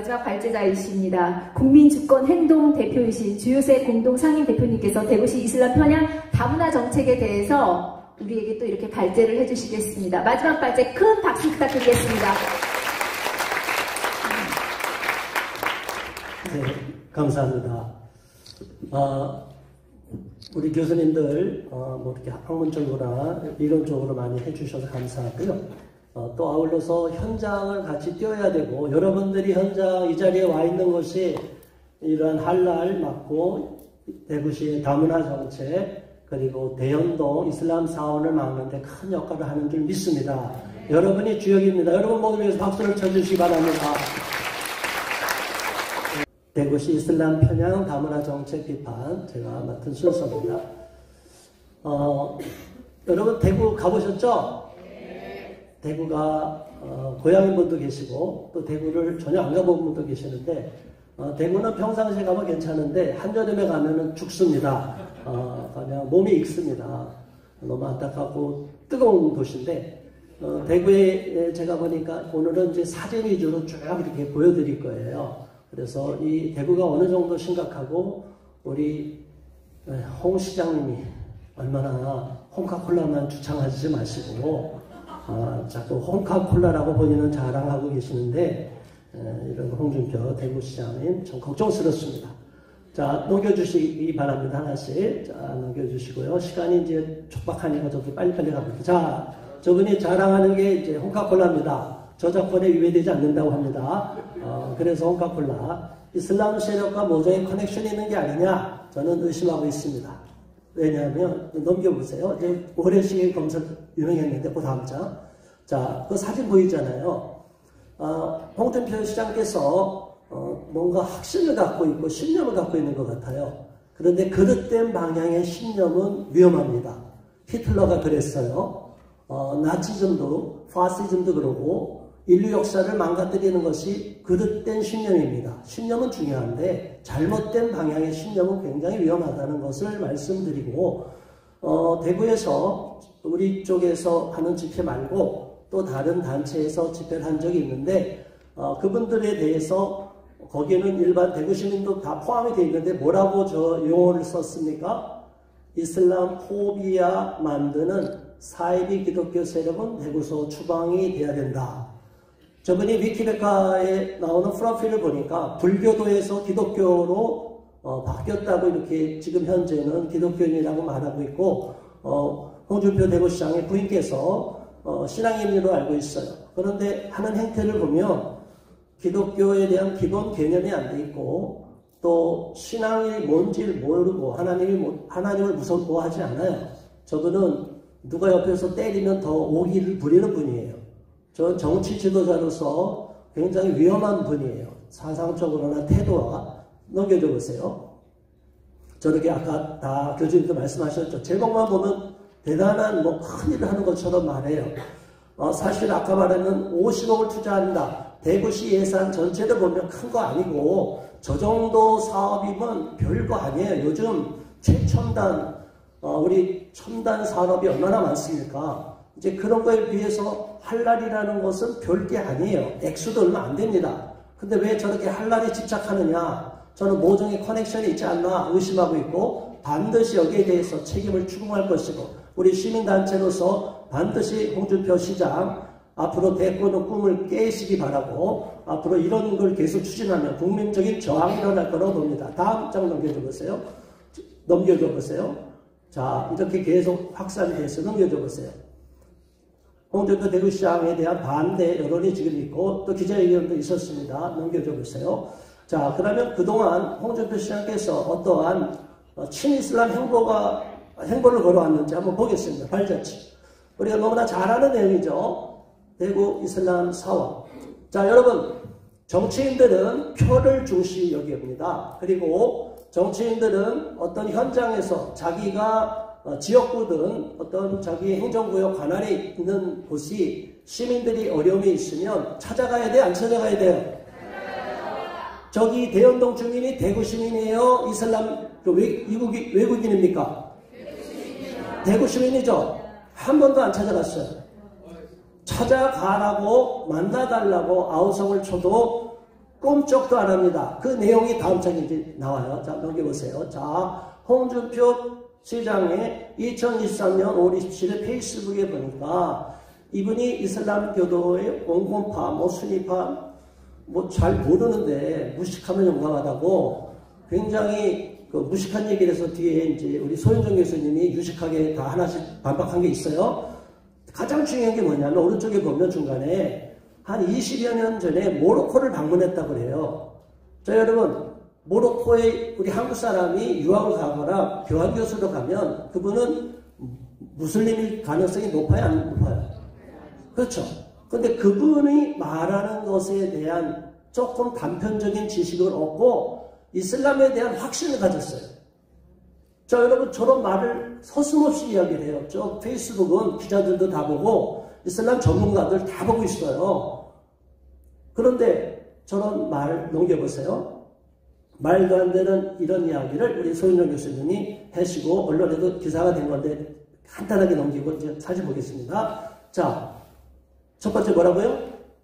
마지막 발제자이십니다. 국민주권행동 대표이신 주요세 공동상임 대표님께서 대구시 이슬람 편향 다문화 정책에 대해서 우리에게 또 이렇게 발제를 해주시겠습니다. 마지막 발제 큰 박수 부탁드리겠습니다. 네, 감사합니다. 우리 교수님들 뭐 이렇게 학문적으로나 이론적으로 많이 해주셔서 감사하고요. 또 아울러서 현장을 같이 뛰어야 되고, 여러분들이 현장 이 자리에 와 있는 것이 이러한 할랄 맞고 대구시의 다문화 정책 그리고 대연동 이슬람 사원을 막는데 큰 역할을 하는 줄 믿습니다. 여러분이 주역입니다. 여러분 모두 위해서 박수를 쳐주시기 바랍니다. 대구시 이슬람 편향 다문화 정책 비판 제가 맡은 순서입니다. 여러분 대구 가보셨죠? 대구가 고향인 분도 계시고 또 대구를 전혀 안 가본 분도 계시는데, 대구는 평상시에 가면 괜찮은데 한여름에 가면은 죽습니다. 그냥 몸이 익습니다. 너무 안타깝고 뜨거운 도시인데, 대구에 제가 보니까 오늘은 이제 사진 위주로 쭉 이렇게 보여드릴 거예요. 그래서 이 대구가 어느 정도 심각하고, 우리 홍 시장님이 얼마나 홍카콜라만 주창하지 마시고 자꾸 홍카콜라라고 본인은 자랑하고 계시는데, 이런 홍준표 대구시장님 좀 걱정스럽습니다. 자, 넘겨주시기 바랍니다. 하나씩. 자, 넘겨주시고요. 시간이 이제 촉박하니까 저도 빨리빨리 가볼게요. 자, 저분이 자랑하는 게 이제 홍카콜라입니다. 저작권에 위배되지 않는다고 합니다. 그래서 홍카콜라. 이슬람 세력과 모종의 커넥션이 있는 게 아니냐? 저는 의심하고 있습니다. 왜냐하면, 넘겨보세요. 이제 오래시계 검색 유명했는데, 그 다음 장. 자, 그 사진 보이잖아요. 홍준표 시장께서 뭔가 확신을 갖고 있고 신념을 갖고 있는 것 같아요. 그런데 그릇된 방향의 신념은 위험합니다. 히틀러가 그랬어요. 나치즘도 파시즘도 그러고 인류 역사를 망가뜨리는 것이 그릇된 신념입니다. 신념은 중요한데 잘못된 방향의 신념은 굉장히 위험하다는 것을 말씀드리고, 대구에서 우리 쪽에서 하는 집회 말고 또 다른 단체에서 집회를 한 적이 있는데, 그분들에 대해서 거기에는 일반 대구 시민도 다 포함이 되어 있는데 뭐라고 저 용어를 썼습니까? 이슬람 포비아 만드는 사이비 기독교 세력은 대구서 추방이 돼야 된다. 저분이 위키백과에 나오는 프로필을 보니까 불교도에서 기독교로 바뀌었다고 이렇게 지금 현재는 기독교인이라고 말하고 있고, 홍준표 대구시장의 부인께서 신앙인으로 알고 있어요. 그런데 하는 행태를 보면 기독교에 대한 기본 개념이 안 돼 있고, 또 신앙이 뭔지를 모르고 하나님을 무서워하지 않아요. 저분은 누가 옆에서 때리면 더 오기를 부리는 분이에요. 저 정치 지도자로서 굉장히 위험한 분이에요. 사상적으로나 태도와. 넘겨줘 보세요. 저렇게 아까 다 교수님도 말씀하셨죠. 제목만 보면 대단한 큰 일을 하는 것처럼 말해요. 사실 아까 말하는 50억을 투자한다. 대구시 예산 전체를 보면 큰 거 아니고 저 정도 사업이면 별거 아니에요. 요즘 최첨단 우리 첨단 산업이 얼마나 많습니까? 이제 그런 거에 비해서 할랄이라는 것은 별게 아니에요. 액수도 얼마 안 됩니다. 근데 왜 저렇게 할랄에 집착하느냐? 저는 모종의 커넥션이 있지 않나 의심하고 있고, 반드시 여기에 대해서 책임을 추궁할 것이고, 우리 시민단체로서 반드시 홍준표 시장 앞으로 대권의 꿈을 깨시기 바라고, 앞으로 이런 걸 계속 추진하면 국민적인 저항이 일어날 거라고 봅니다. 다음 장 넘겨줘 보세요. 넘겨줘 보세요. 자, 이렇게 계속 확산이 돼서 넘겨줘 보세요. 홍준표 대구시장에 대한 반대 여론이 지금 있고 또 기자회견도 있었습니다. 넘겨줘 보세요. 자, 그러면 그동안 홍준표 시장께서 어떠한 친이슬람 행보를 걸어왔는지 한번 보겠습니다. 발자취. 우리가 너무나 잘 아는 내용이죠. 대구 이슬람 사원. 자, 여러분, 정치인들은 표를 중시 여깁니다. 그리고 정치인들은 어떤 현장에서 자기가 지역구든 어떤 자기 행정구역 관할에 있는 곳이 시민들이 어려움이 있으면 찾아가야 돼? 안 찾아가야 돼요? 저기 대연동 주민이 대구 시민이에요? 이슬람 외국인입니까? 대구 시민이죠? 한 번도 안 찾아갔어요. 찾아가라고 만나달라고 아우성을 쳐도 꼼짝도 안 합니다. 그 내용이 다음 장에 이제 나와요. 자, 넘겨보세요. 자, 홍준표 시장의 2023년 5월 27일 페이스북에 보니까 이분이 이슬람 교도의 온건파, 순위파, 잘 모르는데 무식하면 용감하다고 굉장히 무식한 얘기를 해서 뒤에 이제 우리 소윤정 교수님이 유식하게 다 하나씩 반박한 게 있어요. 가장 중요한 게 뭐냐면 오른쪽에 보면 중간에 한 20여 년 전에 모로코를 방문했다고 그래요. 자, 여러분, 모로코에 우리 한국 사람이 유학을 가거나 교환교수로 가면 그분은 무슬림일 가능성이 높아요? 안 높아요? 그렇죠. 근데 그분이 말하는 것에 대한 조금 단편적인 지식을 얻고 이슬람에 대한 확신을 가졌어요. 자, 여러분, 저런 말을 서슴없이 이야기를 해요. 저 페이스북은 기자들도 다 보고 이슬람 전문가들 다 보고 있어요. 그런데 저런 말 넘겨보세요. 말도 안 되는 이런 이야기를 우리 소윤정 교수님이 하시고 언론에도 기사가 된 건데 간단하게 넘기고 이제 사진 보겠습니다. 자, 첫 번째 뭐라고요?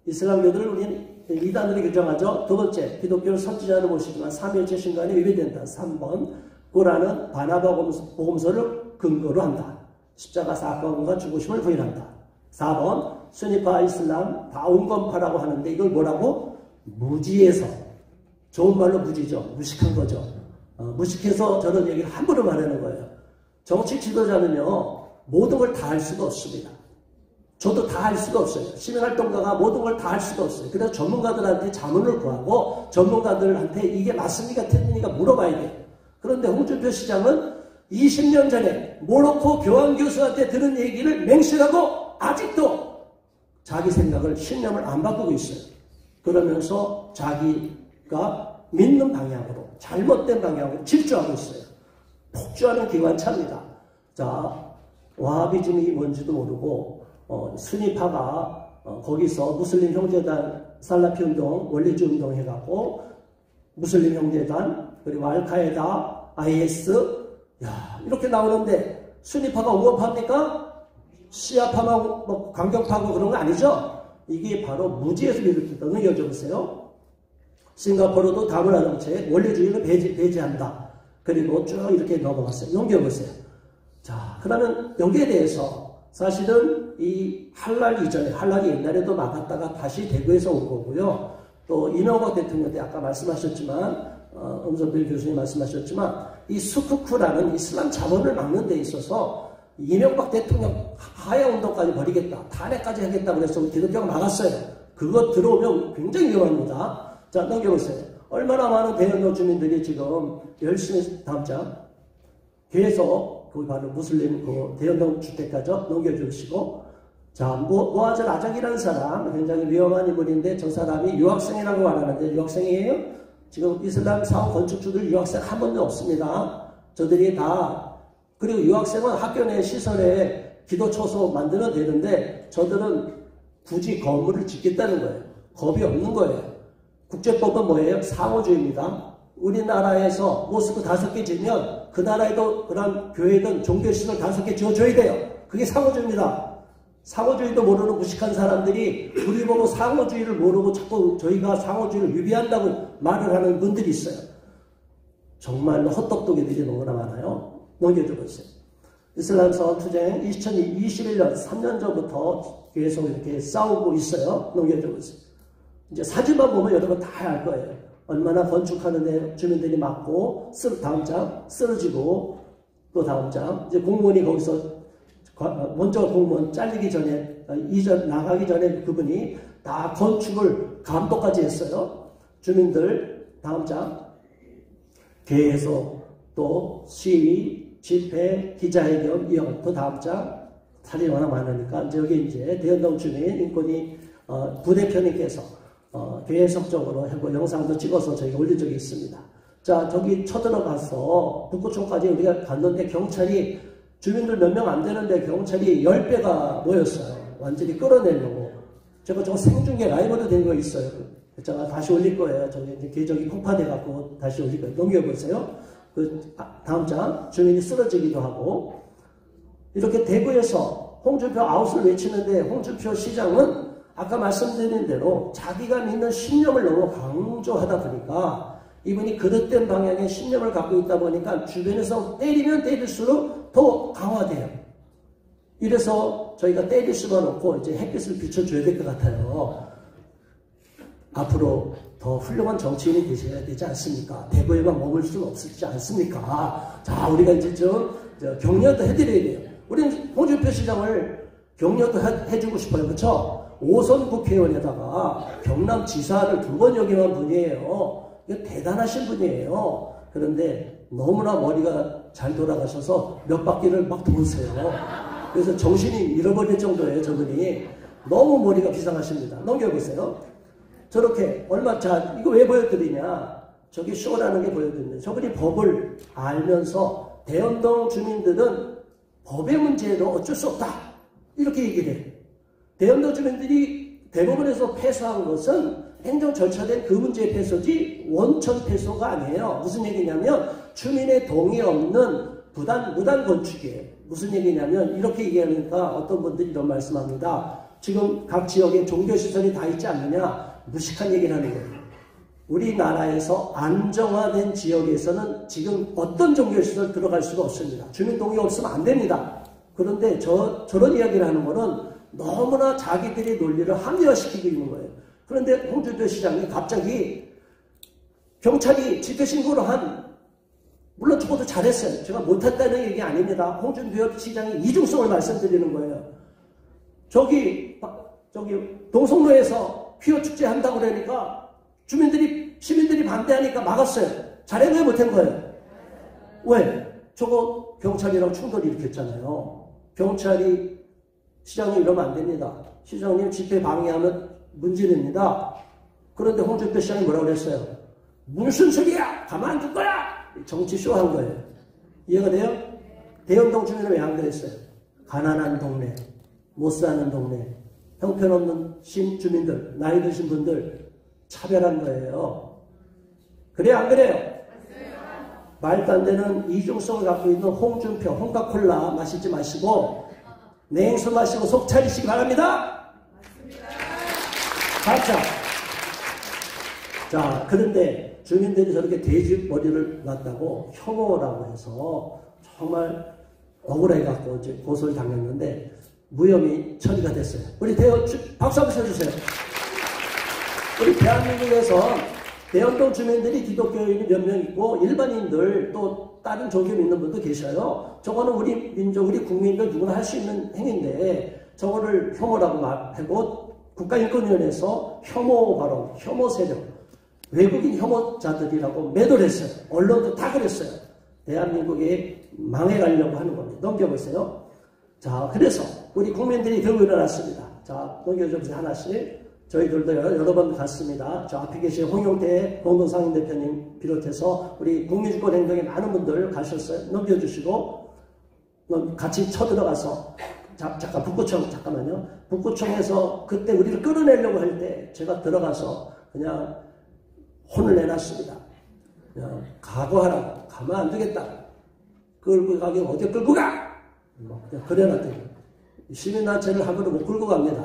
이슬람교들을 우리는 이단으로 규정하죠. 두 번째, 기독교를 선지자로 모시지만 삼위일체 신간에 위배된다. 3번, 꾸란은 바나바 복음서를 근거로 한다. 십자가 사건과 죽으심을 부인한다. 4번, 순위파 이슬람 다 온건파라고 하는데 이걸 뭐라고? 무지해서. 좋은 말로 무지죠. 무식한 거죠. 무식해서 저런 얘기를 함부로 말하는 거예요. 정치 지도자는요, 모든 걸 다 할 수가 없습니다. 저도 다 할 수가 없어요. 시민활동가가 모든 걸 다 할 수가 없어요. 그래서 전문가들한테 자문을 구하고 전문가들한테 이게 맞습니까? 틀립니까? 물어봐야 돼요. 그런데 홍준표 시장은 20년 전에 모로코 교환교수한테 들은 얘기를 맹신하고 아직도 자기 생각을, 신념을 안 바꾸고 있어요. 그러면서 자기가 믿는 방향으로, 잘못된 방향으로 질주하고 있어요. 폭주하는 기관차입니다. 자, 와하비즘이 뭔지도 모르고 순위파가 거기서 무슬림 형제단 살라피 운동, 원리주의 운동 해갖고 무슬림 형제단, 그리고 알카에다, IS, 야, 이렇게 나오는데 순위파가 우업합니까? 시아파하고 강경파하고 그런 거 아니죠? 이게 바로 무지에서 비롯됐다는 여쭤보세요. 싱가포르도 다문화 정책, 원리주의를 배제한다. 그리고 쭉 이렇게 넘어갔어요. 넘겨보세요. 자, 그러면 여기에 대해서 사실은 이 할랄 이전에, 할랄이 옛날에도 막았다가 다시 대구에서 온 거고요. 또 이명박 대통령 때 아까 말씀하셨지만, 엄선필 교수님 말씀하셨지만, 이 수쿠쿠라는 이슬람 자본을 막는 데 있어서 이명박 대통령 하야운동까지 벌이겠다, 탄핵까지 하겠다고 해서 기독교가 막았어요. 그거 들어오면 굉장히 위험합니다. 자, 넘겨보세요. 얼마나 많은 대연도 주민들이 지금 열심히, 다음 장, 계속 거기 바로 무슬림 대연동 주택가죠. 넘겨주시고, 자, 모아즈 아작이라는 사람, 굉장히 위험한 인물인데 저 사람이 유학생이라고 말하는데 유학생이에요? 지금 이슬람 사원 건축주들 유학생 한 번도 없습니다. 저들이 다, 그리고 유학생은 학교 내 시설에 기도초소 만들어야 되는데 저들은 굳이 건물을 짓겠다는 거예요. 겁이 없는 거예요. 국제법은 뭐예요? 상호주의입니다. 우리나라에서 모스크 5개 지면 그 나라에도 그런 교회든 종교시설 5개 지어줘야 돼요. 그게 상호주의입니다. 상호주의도 모르는 무식한 사람들이 우리 보고 상호주의를 모르고 자꾸 저희가 상호주의를 위배한다고 말을 하는 분들이 있어요. 정말로 헛똑똑이들이 너무나 많아요. 넘겨줘보세요. 이슬람 사원 투쟁 2021년 3년 전부터 계속 이렇게 싸우고 있어요. 넘겨줘보세요. 이제 사진만 보면 여러분 다 알 거예요. 얼마나 건축하는데 주민들이 맞고, 다음 장, 쓰러지고, 또 다음 장, 이제 공무원이 거기서, 먼저 공무원 잘리기 전에, 나가기 전에 그분이 다 건축을 감독까지 했어요. 주민들, 다음 장, 계속 또 시위, 집회, 기자회견, 이용, 또 다음 장, 사진이 워낙 많으니까, 이제 여기 이제 대연동 주민 인권위 부대표님께서 계속적으로 하고 영상도 찍어서 저희가 올린 적이 있습니다. 자, 저기 쳐들어가서 북구청까지 우리가 갔는데 경찰이 주민들 몇 명 안 되는데 경찰이 10배가 모였어요. 완전히 끌어내려고. 제가 저거 생중계 라이브로 된 거 있어요. 제가 다시 올릴 거예요. 저기 이제 계정이 폭파돼갖고 다시 올릴 거예요. 넘겨보세요. 다음 장, 주민이 쓰러지기도 하고. 이렇게 대구에서 홍준표 아웃을 외치는데 홍준표 시장은 아까 말씀드린 대로 자기가 믿는 신념을 너무 강조하다 보니까 이분이 그릇된 방향의 신념을 갖고 있다 보니까 주변에서 때리면 때릴수록 더 강화돼요. 이래서 저희가 때릴 수만 없고 이제 햇빛을 비춰줘야 될 것 같아요. 앞으로 더 훌륭한 정치인이 되셔야 되지 않습니까? 대구에만 머물 수는 없지 않습니까? 자, 우리가 이제 좀 격려도 해드려야 돼요. 우리는 홍준표 시장을 격려도 해주고 싶어요. 그렇죠? 5선 국회의원에다가 경남지사를 2번 역임한 분이에요. 이거 대단하신 분이에요. 그런데 너무나 머리가 잘 돌아가셔서 몇 바퀴를 막 도세요. 그래서 정신이 잃어버릴 정도예요. 저분이. 너무 머리가 비상하십니다. 넘겨보세요. 저렇게 자 이거 왜 보여드리냐. 저기 쇼라는 게 보여드리는데 저분이 법을 알면서 대연동 주민들은 법의 문제로 어쩔 수 없다. 이렇게 얘기를 해요. 대연동 주민들이 대법원에서 패소한 것은 행정 절차된 그 문제의 패소지 원천 패소가 아니에요. 무슨 얘기냐면 주민의 동의 없는 무단 건축이에요. 무슨 얘기냐면 이렇게 얘기하니까 어떤 분들이 이런 말씀합니다. 지금 각 지역에 종교시설이 다 있지 않느냐. 무식한 얘기를 하는 거예요. 우리나라에서 안정화된 지역에서는 지금 어떤 종교시설 들어갈 수가 없습니다. 주민 동의 없으면 안 됩니다. 그런데 저런 이야기를 하는 거는 너무나 자기들의 논리를 합리화시키고 있는 거예요. 그런데 홍준표 시장이 갑자기 경찰이 집회신고를 물론 저것도 잘했어요. 제가 못했다는 얘기 아닙니다. 홍준표 시장이 이중성을 말씀드리는 거예요. 저기 동성로에서 퀴어 축제 한다고 그러니까 시민들이 반대하니까 막았어요. 잘한 거예요, 못한 거예요? 왜? 저거 경찰이랑 충돌이 일으켰잖아요. 경찰이 시장님 이러면 안 됩니다. 시장님 집회 방해하면 문제됩니다. 그런데 홍준표 시장이 뭐라고 그랬어요? 무슨 소리야! 가만둘 거야! 정치쇼 한 거예요. 이해가 돼요? 대연동 주민은 왜 안 그랬어요? 가난한 동네, 못 사는 동네, 형편없는 주민들, 나이 드신 분들 차별한 거예요. 그래 안 그래요? 말도 안 되는 이중성을 갖고 있는 홍준표, 홍카콜라 마시지 마시고 냉수 마시고 속 차리시기 바랍니다. 자, 그런데 주민들이 저렇게 돼지 머리를 놨다고 혐오라고 해서 정말 억울해 갖고 이제 고소를 당했는데 무혐의 처리가 됐어요. 우리 박수 한번 쳐주세요. 우리 대한민국에서 대연동 주민들이 기독교인이 몇 명 있고 일반인들 또 다른 종교 믿는 분도 계셔요. 저거는 우리 민족, 우리 국민들 누구나 할 수 있는 행위인데 저거를 혐오라고 말하고 국가인권위원회에서 혐오 발언, 혐오 세력, 외국인 혐오자들이라고 매도를 했어요. 언론도 다 그랬어요. 대한민국에 망해가려고 하는 겁니다. 넘겨보세요. 자, 그래서 우리 국민들이 들고 일어났습니다. 자, 넘겨주세요. 하나씩. 저희들도 여러 번 갔습니다. 저 앞에 계신 홍용태 공동상임 대표님 비롯해서 우리 국민주권행동에 많은 분들 가셨어요. 넘겨주시고 같이 쳐들어가서 잠깐 북구청 잠깐만요. 북구청에서 그때 우리를 끌어내려고 할 때 제가 들어가서 그냥 혼을 내놨습니다. 그냥 각오하라고. 가만 안 두겠다. 끌고 가긴 어디 끌고 가! 그냥 그래놨더니 시민단체를 함부로 못 끌고 갑니다.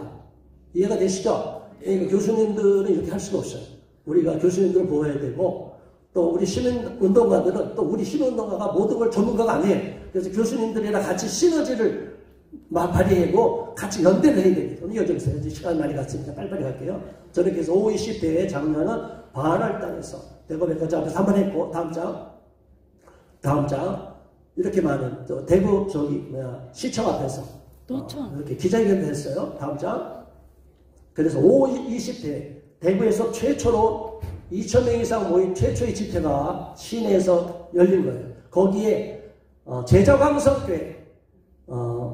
이해가 되시죠? 그러니까 교수님들은 이렇게 할 수가 없어요. 우리가 교수님들을 보호해야 되고 또 우리 시민운동가들은 또 우리 시민운동가가 모든 걸 전문가가 아니에요. 그래서 교수님들이랑 같이 시너지를 발휘하고 같이 연대를 해야 됩니다. 이어져주세요. 이제 시간 많이 갔으니까 빨리빨리 갈게요. 저렇게 해서 5.20대회 장면은 반할당해서 대구백화점 앞에서 한 번 했고 다음 장 이렇게 많은 대구 시청 앞에서 이렇게 기자회견도 했어요. 다음 장. 그래서 5.20대 대구에서 최초로 2,000명 이상 모인 최초의 집회가 시내에서 열린 거예요. 거기에 제자광성교회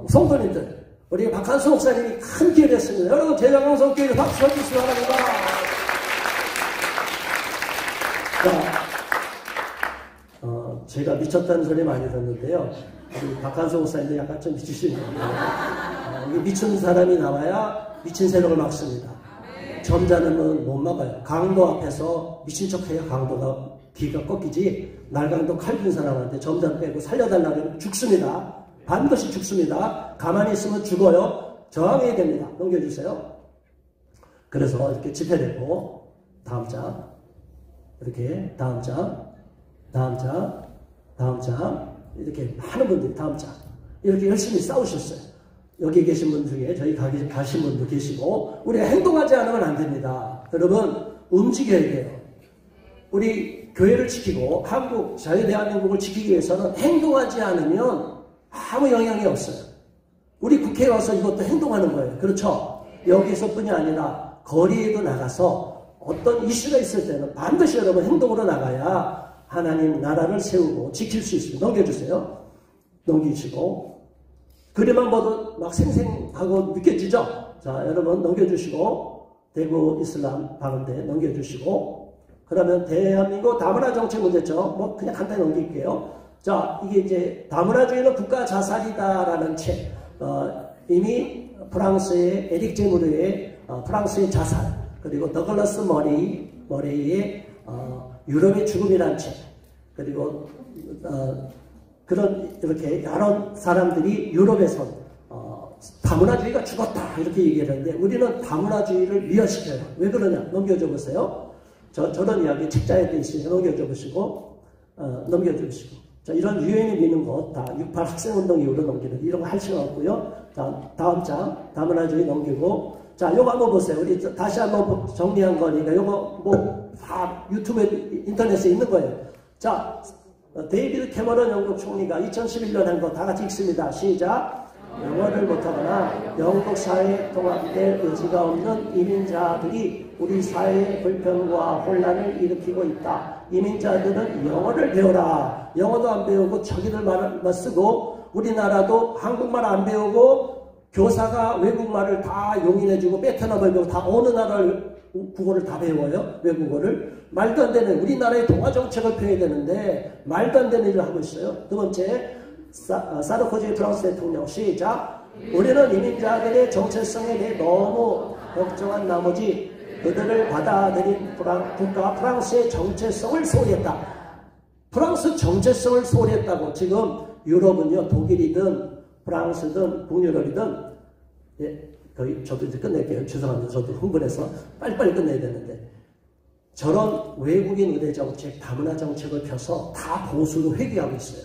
성도님들 우리 박한수 목사님이 큰 기회를 했습니다. 여러분 제자광성교회를 박수 쳐주시기 바랍니다. 자, 제가 미쳤다는 소리 많이 듣는데요. 우리 박한수 목사님도 약간 좀 미치시는 거예요. 미친 사람이 나와야 미친 세력을 막습니다. 점잖으면 못 막아요. 강도 앞에서 미친 척해야 강도가 귀가 꺾이지 날강도 칼 든 사람한테 점잖 빼고 살려달라고 하면 죽습니다. 반드시 죽습니다. 가만히 있으면 죽어요. 저항해야 됩니다. 넘겨주세요. 그래서 이렇게 집회되고, 다음 장, 이렇게, 다음 장, 다음 장, 다음 장, 이렇게 많은 분들이 다음 장, 이렇게 열심히 싸우셨어요. 여기 계신 분 중에 저희 가신 분도 계시고, 우리가 행동하지 않으면 안 됩니다. 여러분, 움직여야 돼요. 우리 교회를 지키고, 한국, 자유대한민국을 지키기 위해서는 행동하지 않으면 아무 영향이 없어요. 우리 국회에 와서 이것도 행동하는 거예요. 그렇죠? 여기서뿐이 아니라, 거리에도 나가서 어떤 이슈가 있을 때는 반드시 여러분 행동으로 나가야 하나님 나라를 세우고 지킬 수 있습니다. 넘겨주세요. 넘기시고. 그림만 봐도 막 생생하고 느껴지죠? 자, 여러분 넘겨주시고, 대구 이슬람 방언대 넘겨주시고, 그러면 대한민국 다문화 정책 문제점, 뭐 그냥 간단히 넘길게요. 자, 이게 이제 다문화주의는 국가 자살이다라는 책, 이미 프랑스의 에릭 제무르의 프랑스의 자살, 그리고 더글라스 머레이의 유럽의 죽음이라는 책, 그리고 그런 이렇게 여러 사람들이 유럽에서 다문화주의가 죽었다 이렇게 얘기하는데 우리는 다문화주의를 미화시켜요. 왜 그러냐? 넘겨줘 보세요. 저런 이야기 책자에 돼 있으니까 넘겨줘 보시고, 넘겨줘 보시고. 자, 이런 유엔이 미는 것 다 6.8 학생운동 이후로 넘기는 이런 거 할 시간 없고요. 다음 장 다문화주의 넘기고. 자, 요거 한번 보세요. 우리 다시 한번 정리한 거니까 요거 뭐 다 유튜브에 인터넷에 있는 거예요. 자, 데이비드 캐머런 영국 총리가 2011년 한 거 다 같이 읽습니다. 시작. 영어를 못하거나 영국 사회에 통합될 의지가 없는 이민자들이 우리 사회의 불평과 혼란을 일으키고 있다. 이민자들은 영어를 배워라. 영어도 안 배우고 자기들 말만 쓰고, 우리나라도 한국말 안 배우고 교사가 외국말을 다 용인해주고 베트남을 배우고 다 어느 나라를 국어를 다 배워요. 외국어를. 말도 안 되는, 우리나라의 동아정책을 펴야 되는데 말도 안 되는 일을 하고 있어요. 두 번째, 사르코지 프랑스 대통령 시작. 우리는 이민자들의 정체성에 대해 너무 걱정한 나머지 그들을 받아들인 국가 프랑스의 정체성을 소홀히 했다. 프랑스 정체성을 소홀히 했다고. 지금 유럽은요, 독일이든 프랑스든 북유럽이든, 예, 거의 저도 이제 끝낼게요. 죄송합니다. 저도 흥분해서 빨리빨리 끝내야 되는데, 저런 외국인 의대 정책, 다문화 정책을 펴서 다 보수로 회귀하고 있어요.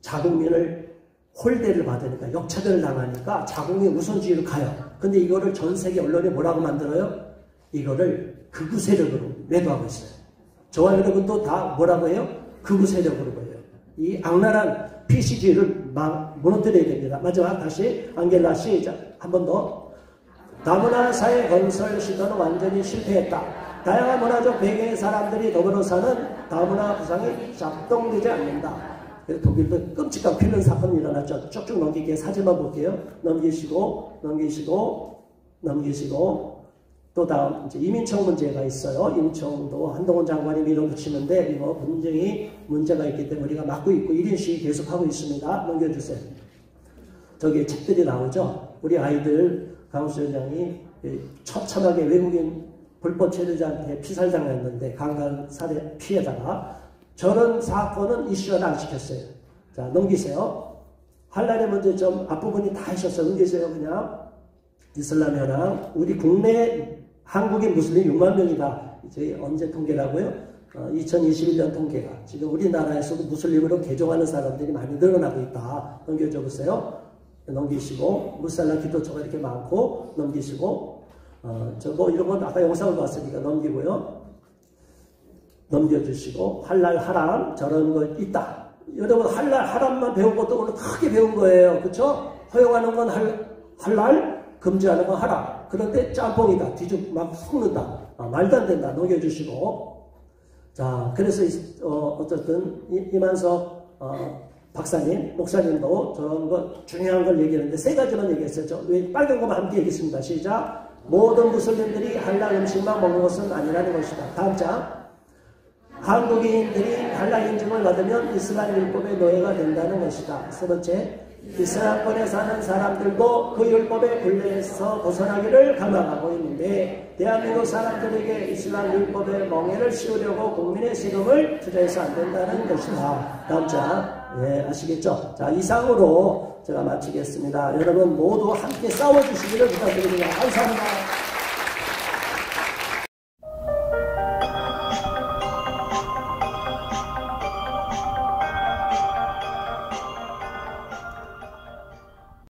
자국민을 홀대를 받으니까, 역차별을 당하니까 자국민 우선주의로 가요. 근데 이거를 전 세계 언론이 뭐라고 만들어요? 이거를 극우 세력으로 매도하고 있어요. 저와 여러분도 다 뭐라고 해요? 극우 세력으로 보여요. 이 악랄한 PC주의를 무너뜨려야 됩니다. 마지막 다시 안겔라 시작. 한 번 더. 다문화 사회 건설 시도는 완전히 실패했다. 다양한 문화적 배경의 사람들이 더불어 사는 다문화 구상이 작동되지 않는다. 독일도 끔찍한 필름 사건이 일어났죠. 쭉쭉 넘기게 사진만 볼게요. 넘기시고, 넘기시고, 넘기시고. 또 다음 이제 이민청 문제가 있어요. 이민청도 한동훈 장관이 밀어붙이는데 이거 분명히 문제가 있기 때문에 우리가 막고 있고 1인 시위 계속하고 있습니다. 넘겨주세요. 저기 책들이 나오죠. 우리 아이들 강수위원장이 처참하게 외국인 불법 체류자한테 피살당했는데 강간 살해 피해자가 저런 사건은 이슈화를 안 시켰어요. 자, 넘기세요. 한란의 문제점 앞부분이 다 하셨어요. 넘기세요. 그냥 이슬람 현황. 우리 국내 한국인 무슬림 6만 명이다. 저희 언제 통계라고요? 2021년 통계가. 지금 우리나라에서도 무슬림으로 개종하는 사람들이 많이 늘어나고 있다. 넘겨줘 보세요. 넘기시고, 무살라 기도처가 이렇게 많고, 넘기시고, 뭐 이런 건 아까 영상을 봤으니까 넘기고요. 넘겨주시고, 할랄 하람, 저런 거 있다. 여러분, 할랄 하람만 배운 것도 오늘 크게 배운 거예요. 그쵸? 허용하는 건 할랄, 금지하는 건 하람. 그런데 짬뽕이다. 뒤죽 막 섞는다. 말도 안 된다. 녹여주시고. 자, 그래서 어쨌든 이만석 박사님, 목사님도 저런 거 중요한 걸 얘기했는데 세 가지만 얘기했어요. 왜 빨간 것만 함께 얘기했습니다. 시작. 모든 무슬림들이 할랄 음식만 먹는 것은 아니라는 것이다. 다음 장. 한국인들이 할랄 인증을 받으면 이슬람 율법의 노예가 된다는 것이다. 세 번째. 이슬람권에 사는 사람들도 그 율법의 굴레에서 벗어나기를 감망하고 있는데 대한민국 사람들에게 이슬람 율법의 멍에를 씌우려고 국민의 세금을 투자해서 안 된다는 것이다. 다음 장. 예, 아시겠죠? 자, 이상으로 제가 마치겠습니다. 여러분 모두 함께 싸워주시기를 부탁드립니다. 감사합니다.